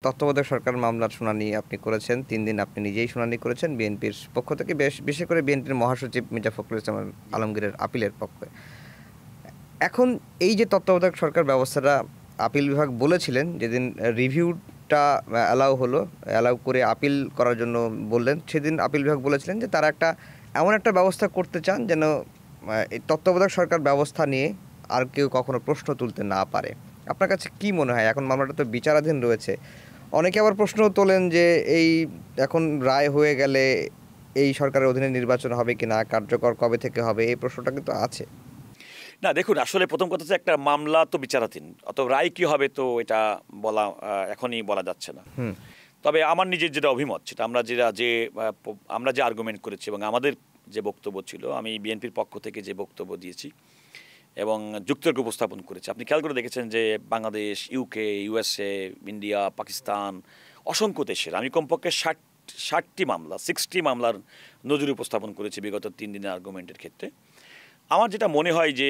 তত্ত্বাবধায়ক সরকার মামলার শুনানি আপনি করেছেন। ৩ দিন আপনি নিজেই শুনানি করেছেন বিএনপির পক্ষ থেকে বিশেষ করে বিএনপির মহাসচিব মির্জা ফখরুল ইসলাম আলমগীরের আপিলের পক্ষে। এখন এই যে তত্ত্বাবধায়ক সরকার ব্যবস্থাটা আপিল বিভাগ বলেছিলেন যেদিন রিভিউটা অ্যালাউ করে আপিল করার জন্য বললেন, সেদিন আপিল বিভাগ বলেছিলেন যে তারা এমন একটা ব্যবস্থা করতে চান যেন এই তত্ত্বাবধায়ক সরকার ব্যবস্থা নিয়ে আর কেউ কখনো প্রশ্ন তুলতে না পারে। আপনার কাছে কি মনে হয়? এখন মামলাটা তো বিচারাধীন রয়েছে। অনেকে আবার প্রশ্ন তোলেন যে এই এখন রায় হয়ে গেলে এই সরকারের অধীনে নির্বাচন হবে কিনা, কার্যকর কবে থেকে হবে, এই প্রশ্নটা কিন্তু আছে। না দেখুন, আসলে প্রথম কথা হচ্ছে একটা মামলা তো বিচারাধীন, অত রায় কি হবে তো এটা বলা এখনই বলা যাচ্ছে না। তবে আমার নিজের যেটা অভিমত, সেটা আমরা যে আর্গুমেন্ট করেছি এবং আমাদের যে বক্তব্য ছিল, আমি বিএনপির পক্ষ থেকে যে বক্তব্য দিয়েছি এবং যুক্তরাজ্য উপস্থাপন করেছি, আপনি খেয়াল করে দেখেছেন যে Bangladesh, UK, USA, India, Pakistan, অসংখ্য দেশের আমি কমপক্ষে 60টি মামলা 60 মামলার নজির উপস্থাপন করেছি বিগত 3 দিনের আর্গুমেন্টের ক্ষেত্রে। আমার যেটা মনে হয় যে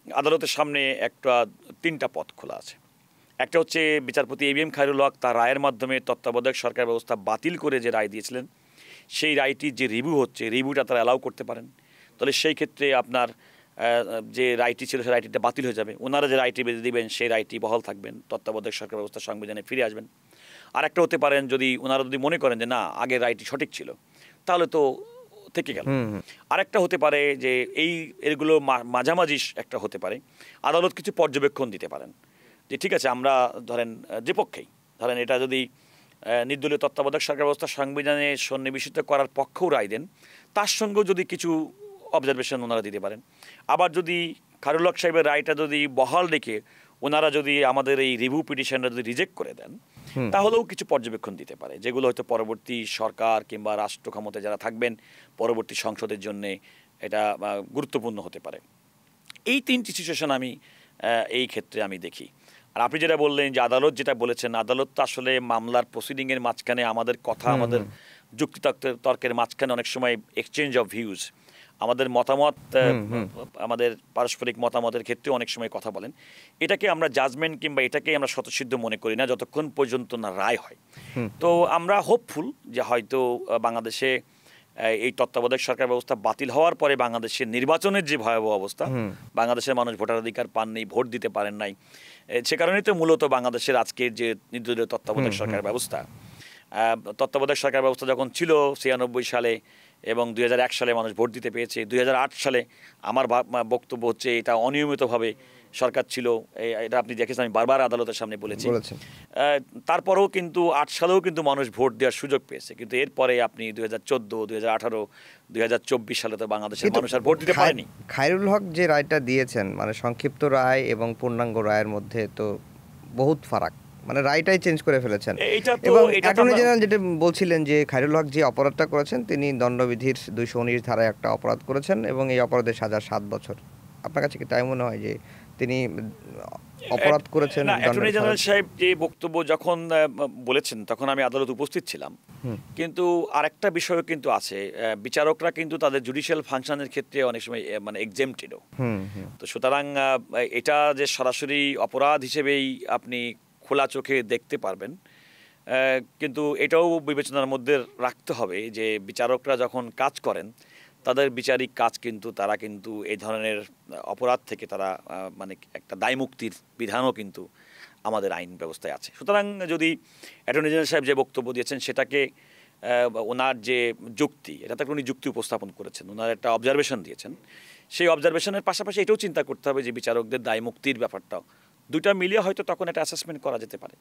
আদালতের সামনে তিনটা পথ খোলা আছে। একটা হচ্ছে বিচারপতি এবিএম খায়রুল হক তার রায়ের মাধ্যমে তত্ত্বাবধায়ক সরকার ব্যবস্থা বাতিল করে যে রায় দিয়েছিলেন, সেই রায়টির যে রিভিউটা তারা অ্যালাউ করতে পারেন। তাহলে সেই ক্ষেত্রে আপনার যে রায়টি ছিল সেই রায়টিটা বাতিল হয়ে যাবে, ওনারা যে রায়টি বেঁধে দিবেন সেই রায়টি বহাল থাকবেন, তত্ত্বাবধায়ক সরকার ব্যবস্থা সংবিধানে ফিরে আসবেন। আর একটা হতে পারেন, ওনারা যদি মনে করেন যে না, আগের রায়টি সঠিক ছিল, তাহলে তো থেকে গেল। আরেকটা হতে পারে যে এগুলো মাঝামাঝি একটা হতে পারে, আদালত কিছু পর্যবেক্ষণ দিতে পারেন যে ঠিক আছে, আমরা ধরেন যে পক্ষেই ধরেন এটা যদি নির্দলীয় তত্ত্বাবধায়ক সরকার ব্যবস্থা সংবিধানে সন্নিবেশিত করার পক্ষেও রায় দেন, তার সঙ্গেও যদি কিছু অবজারভেশন ওনারা দিতে পারেন। আবার যদি খায়রুল হক সাহেবের রায়টা যদি বহাল রেখে ওনারা যদি আমাদের এই রিভিউ পিটিশনটা যদি রিজেক্ট করে দেন, তাহলেও কিছু পর্যবেক্ষণ দিতে পারে, যেগুলো হয়তো পরবর্তী সরকার কিংবা রাষ্ট্র ক্ষমতায় যারা থাকবেন পরবর্তী সংসদের জন্যে এটা গুরুত্বপূর্ণ হতে পারে। এই 3টি সিচুয়েশন আমি এই ক্ষেত্রে আমি দেখি। আর আপনি যেটা বললেন যে আদালত যেটা বলেছেন, আদালত তো আসলে মামলার প্রসিডিংয়ের মাঝখানে আমাদের কথা, আমাদের যুক্তি তর্কের মাঝখানে অনেক সময় এক্সচেঞ্জ অফ ভিউজ, আমাদের মতামত, আমাদের পারস্পরিক মতামতের ক্ষেত্রে অনেক সময় কথা বলেন। এটাকে আমরা জাজমেন্ট কিংবা এটাকে আমরা স্বতঃসিদ্ধ মনে করি না যতক্ষণ পর্যন্ত না রায় হয়। তো আমরা হোপফুল যে হয়তো বাংলাদেশে এই তত্ত্বাবধায়ক সরকার ব্যবস্থা বাতিল হওয়ার পরে বাংলাদেশের নির্বাচনের যে ভয়াবহ অবস্থা, বাংলাদেশের মানুষ ভোটাধিকার পাননি, ভোট দিতে পারেন নাই, সে কারণেই তো মূলত বাংলাদেশের আজকের যে নির্দলীয় তত্ত্বাবধায়ক সরকার ব্যবস্থা, তত্ত্বাবধায়ক সরকার ব্যবস্থা যখন ছিল 96 সালে এবং 2001 সালে মানুষ ভোট দিতে পেয়েছে, 2008 সালে আমার বক্তব্য হচ্ছে এটা অনিয়মিতভাবে সরকার ছিল, এটা আপনি দেখেছেন, আমি বারবার আদালতের সামনে বলেছি। তারপরেও কিন্তু 8 সালেও কিন্তু মানুষ ভোট দেওয়ার সুযোগ পেয়েছে, কিন্তু এরপরে আপনি 2014, 2018, 2024 সালে তো বাংলাদেশের মানুষ আর ভোট দিতে পারেনি। খায়রুল হক যে রায়টা দিয়েছেন, মানে সংক্ষিপ্ত রায় এবং পূর্ণাঙ্গ রায়ের মধ্যে তো বহুত ফারাক, মানে রায়টাই চেঞ্জ করে ফেলেছেন। এবং অ্যাটর্নি জেনারেল যেটা বলছিলেন যে খায়রুল হক যে অপরাধটা করেছেন, তিনি দণ্ডবিধির 219 ধারায় একটা অপরাধ করেছেন এবং এই অপরাধের সাজা 7 বছর। আপনার কাছে কি তাই মনে হয় যে তিনি অপরাধ করেছেন? অ্যাটর্নি জেনারেল সাহেব যে বক্তব্য যখন বলেছেন তখন আমি আদালত উপস্থিত ছিলাম, কিন্তু আরেকটা বিষয় কিন্তু আছে, বিচারকরা কিন্তু তাদের জুডিশিয়াল ফাংশনের ক্ষেত্রে অনেক সময় মানে এক্সেম্পটেডও। তো সুতরাং এটা যে সরাসরি অপরাধ হিসেবেই আপনি খোলা চোখে দেখতে পারবেন, কিন্তু এটাও বিবেচনার মধ্যে রাখতে হবে যে বিচারকরা যখন কাজ করেন তাদের বিচারিক কাজ কিন্তু তারা কিন্তু এই ধরনের অপরাধ থেকে তারা মানে একটা দায়মুক্তির বিধানও কিন্তু আমাদের আইন ব্যবস্থায় আছে। সুতরাং যদি অ্যাটর্নি জেনারেল সাহেব যে বক্তব্য দিয়েছেন সেটাকে ওনার যে যুক্তি, এটা তাকে উনি যুক্তি উপস্থাপন করেছেন, ওনার একটা অবজারভেশন দিয়েছেন, সেই অবজারভেশনের পাশাপাশি এটাও চিন্তা করতে হবে যে বিচারকদের দায়মুক্তির ব্যাপারটাও, দুটা মিলিয়ে হয়তো তখন একটা অ্যাসেসমেন্ট করা যেতে পারে।